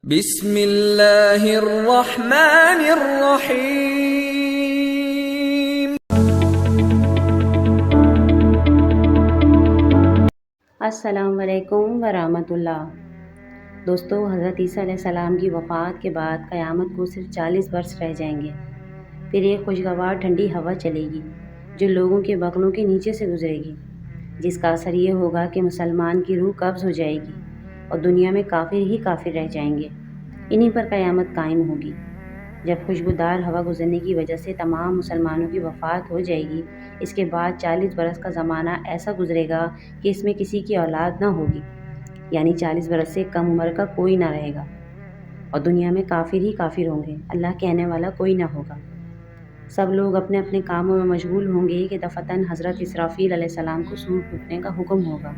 بسم اللہ الرحمن الرحیم۔ السلام علیکم ورحمۃ اللہ۔ دوستو، حضرت عیسیٰ علیہ السلام کی وفات کے بعد قیامت کو صرف 40 برس رہ جائیں گے۔ پھر ایک خوشگوار ٹھنڈی ہوا چلے گی جو لوگوں کے بغلوں کے نیچے سے گزرے گی، جس کا اثر یہ ہوگا کہ مسلمان کی روح قبض ہو جائے گی اور دنیا میں کافر ہی کافر رہ جائیں گے۔ انہی پر قیامت قائم ہوگی۔ جب خوشبودار ہوا گزرنے کی وجہ سے تمام مسلمانوں کی وفات ہو جائے گی، اس کے بعد 40 برس کا زمانہ ایسا گزرے گا کہ اس میں کسی کی اولاد نہ ہوگی، یعنی 40 برس سے کم عمر کا کوئی نہ رہے گا اور دنیا میں کافر ہی کافر ہوں گے، اللہ کہنے والا کوئی نہ ہوگا۔ سب لوگ اپنے اپنے کاموں میں مشغول ہوں گے کہ دفتن حضرت اسرافیل علیہ السلام کو سور پھونکنے کا حکم ہوگا۔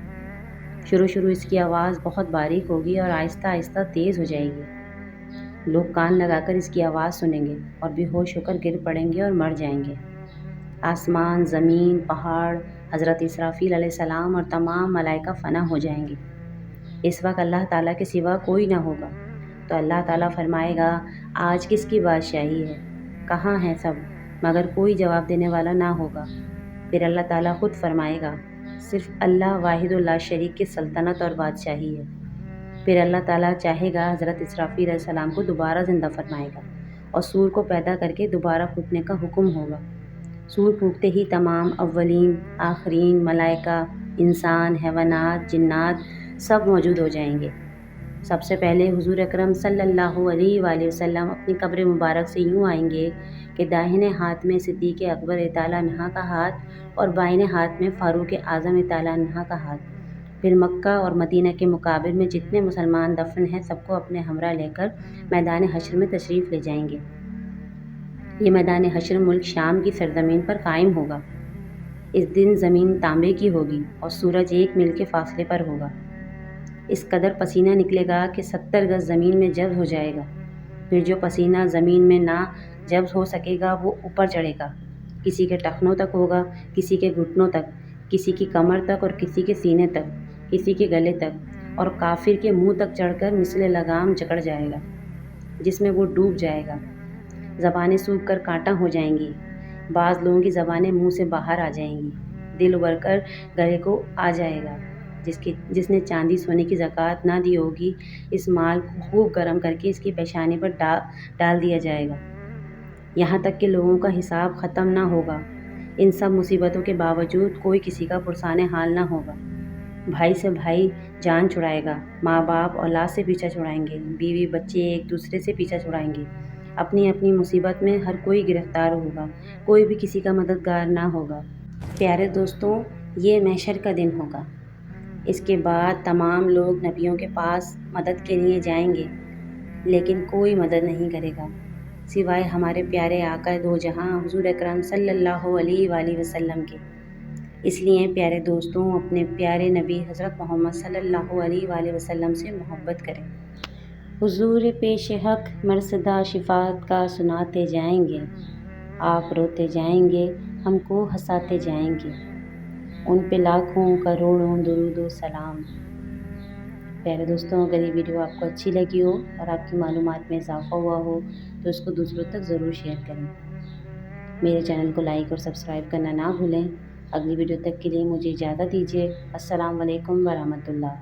شروع اس کی آواز بہت باریک ہوگی اور آہستہ آہستہ تیز ہو جائے گی۔ لوگ کان لگا کر اس کی آواز سنیں گے اور بے ہوش ہو کر گر پڑیں گے اور مر جائیں گے۔ آسمان، زمین، پہاڑ، حضرت اسرافیل علیہ السلام اور تمام ملائکہ فنا ہو جائیں گے۔ اس وقت اللہ تعالیٰ کے سوا کوئی نہ ہوگا، تو اللہ تعالیٰ فرمائے گا، آج کس کی بادشاہی ہے؟ کہاں ہیں سب؟ مگر کوئی جواب دینے والا نہ ہوگا۔ پھر اللہ تعالیٰ خود فرمائے گا، صرف اللہ واحد لا شریک کی سلطنت اور بادشاہی ہے۔ پھر اللہ تعالیٰ چاہے گا حضرت اسرافیل علیہ السلام کو دوبارہ زندہ فرمائے گا اور سور کو پیدا کر کے دوبارہ پھونکنے کا حکم ہوگا۔ سور پھونکتے ہی تمام اولین، آخرین، ملائکہ، انسان، حیوانات، جنات سب موجود ہو جائیں گے۔ سب سے پہلے حضور اکرم صلی اللہ علیہ وآلہ وسلم اپنی قبر مبارک سے یوں آئیں گے کہ داہنے ہاتھ میں صدیق اکبر تعالیٰ عنہ کا ہاتھ اور بائیں ہاتھ میں فاروق اعظم تعالیٰ عنہ کا ہاتھ۔ پھر مکہ اور مدینہ کے مقابر میں جتنے مسلمان دفن ہیں سب کو اپنے ہمراہ لے کر میدان حشر میں تشریف لے جائیں گے۔ یہ میدان حشر ملک شام کی سرزمین پر قائم ہوگا۔ اس دن زمین تانبے کی ہوگی اور سورج 1 میل کے فاصلے پر ہوگا۔ اس قدر پسینہ نکلے گا کہ 70 گز زمین میں جذب ہو جائے گا۔ پھر جو پسینہ زمین میں نہ جذب ہو سکے گا وہ اوپر چڑھے گا، کسی کے ٹخنوں تک ہوگا، کسی کے گھٹنوں تک، کسی کی کمر تک اور کسی کے سینے تک، کسی کے گلے تک، اور کافر کے منہ تک چڑھ کر مثل لگام جکڑ جائے گا، جس میں وہ ڈوب جائے گا۔ زبانیں سوکھ کر کانٹا ہو جائیں گی، بعض لوگوں کی زبانیں منہ سے باہر آ جائیں گی، دل ابھر کر گلے کو آ جائے گا۔ جس نے چاندی سونے کی زکوٰۃ نہ دی ہوگی، اس مال کو خوب گرم کر کے اس کی پیشانی پر ڈال دیا جائے گا، یہاں تک کہ لوگوں کا حساب ختم نہ ہوگا۔ ان سب مصیبتوں کے باوجود کوئی کسی کا پرسان حال نہ ہوگا۔ بھائی سے بھائی جان چھڑائے گا، ماں باپ اولاد سے پیچھا چھڑائیں گے، بیوی بچے ایک دوسرے سے پیچھا چھڑائیں گے۔ اپنی اپنی مصیبت میں ہر کوئی گرفتار ہوگا، کوئی بھی کسی کا مددگار نہ ہوگا۔ پیارے دوستوں، یہ محشر کا دن ہوگا۔ اس کے بعد تمام لوگ نبیوں کے پاس مدد کے لیے جائیں گے، لیکن کوئی مدد نہیں کرے گا سوائے ہمارے پیارے آقا دو جہاں حضور اکرم صلی اللہ علیہ وآلہ وسلم کے۔ اس لیے پیارے دوستوں، اپنے پیارے نبی حضرت محمد صلی اللہ علیہ وآلہ وسلم سے محبت کریں۔ حضور پیش حق مرصدہ شفاعت کا سناتے جائیں گے، آپ روتے جائیں گے، ہم کو ہنساتے جائیں گے، ان پہ لاکھوں کروڑوں درود و سلام۔ پیارے دوستوں، اگر یہ ویڈیو آپ کو اچھی لگی ہو اور آپ کی معلومات میں اضافہ ہوا ہو تو اس کو دوسروں تک ضرور شیئر کریں۔ میرے چینل کو لائک اور سبسکرائب کرنا نہ بھولیں۔ اگلی ویڈیو تک کے لیے مجھے اجازت دیجیے۔ السلام علیکم ورحمۃ اللہ۔